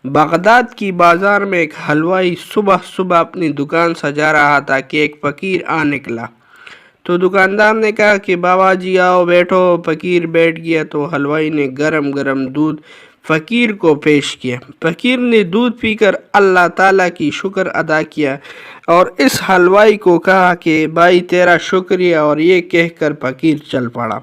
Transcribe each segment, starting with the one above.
Baghdad کی بازار میں ایک حلوائی صبح صبح اپنی دکان سجا رہا تھا کہ ایک فقیر آ نکلا۔ تو دکاندار نے کہا کہ بابا جی آؤ بیٹھو۔ فقیر بیٹھ گیا تو حلوائی نے گرم گرم دودھ فقیر کو پیش کیا۔ فقیر نے دودھ پی کر اللہ تعالیٰ کی شکر ادا کیا اور اس حلوائی کو کہا کہ بھائی تیرا شکریہ، اور یہ کہہ کر فقیر چل پڑا۔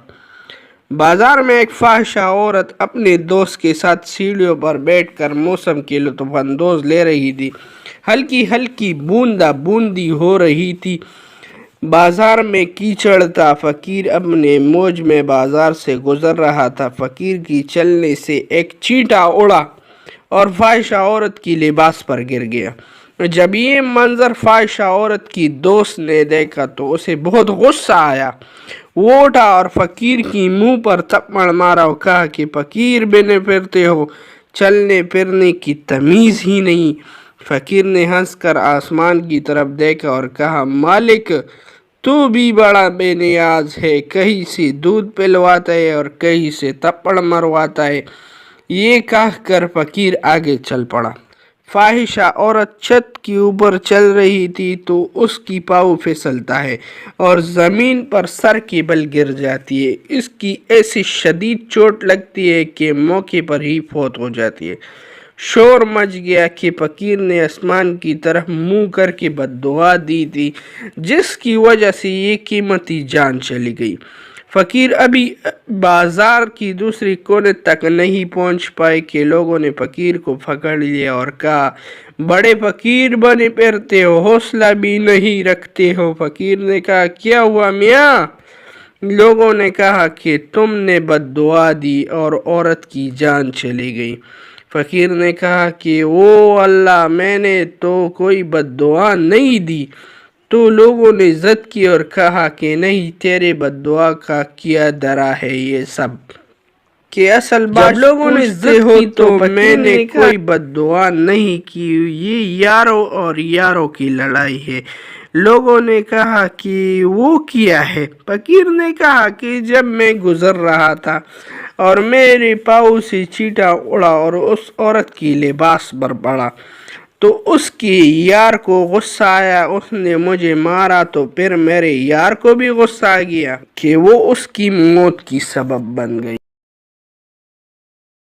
بازار میں ایک فاحشہ عورت اپنے دوست کے ساتھ سیڑھیوں پر بیٹھ کر موسم کی لطف اندوز لے رہی تھی۔ ہلکی ہلکی بوندا بوندی ہو رہی تھی۔ بازار میں کیچڑ تھا۔ فقیر اپنے موج میں بازار سے گزر رہا تھا۔ فقیر کی چلنے سے ایک چینٹا اڑا اور فاحشہ عورت کی لباس پر گر گیا۔ جب یہ منظر فاحشہ عورت کی دوست نے دیکھا تو اسے بہت غصہ آیا۔ وہ اٹھا اور فقیر کی منہ پر تھپڑ مارا اور کہا کہ فقیر بنے پھرتے ہو، چلنے پھرنے کی تمیز ہی نہیں۔ فقیر نے ہنس کر آسمان کی طرف دیکھا اور کہا مالک تو بھی بڑا بے نیاز ہے، کہیں سے دودھ پلواتا ہے اور کہیں سے تھپڑ مرواتا ہے۔ یہ کہہ کر فقیر آگے چل پڑا۔ فاحشہ عورت چھت کے اوپر چل رہی تھی تو اس کی پاؤں پھسلتا ہے اور زمین پر سر کے بل گر جاتی ہے۔ اس کی ایسی شدید چوٹ لگتی ہے کہ موقع پر ہی فوت ہو جاتی ہے۔ شور مچ گیا کہ فقیر نے آسمان کی طرف منہ کر کے بد دعا دی تھی، جس کی وجہ سے یہ قیمتی جان چلی گئی۔ فقیر ابھی بازار کی دوسری کونے تک نہیں پہنچ پائے کہ لوگوں نے فقیر کو پکڑ لیا اور کہا بڑے فقیر بنے پھرتے ہو، حوصلہ بھی نہیں رکھتے ہو۔ فقیر نے کہا کیا ہوا میاں؟ لوگوں نے کہا کہ تم نے بد دعا دی اور عورت کی جان چلی گئی۔ فقیر نے کہا کہ او اللہ، میں نے تو کوئی بد دعا نہیں دی۔ تو لوگوں نے ضد کی اور کہا کہ نہیں، تیرے بد دعا کا کیا درا ہے یہ سب، کہ اصل بات جب لوگوں نے ضد کی تو میں نے کوئی بد دعا نہیں کی، یہ یاروں اور یاروں کی لڑائی ہے۔ لوگوں نے کہا کہ وہ کیا ہے؟ فقیر نے کہا کہ جب میں گزر رہا تھا اور میرے پاؤں سے چینٹا اڑا اور اس عورت کی لباس پر پڑا تو اس کے یار کو غصہ آیا، اس نے مجھے مارا، تو پھر میرے یار کو بھی غصہ آ گیا کہ وہ اس کی موت کی سبب بن گئی۔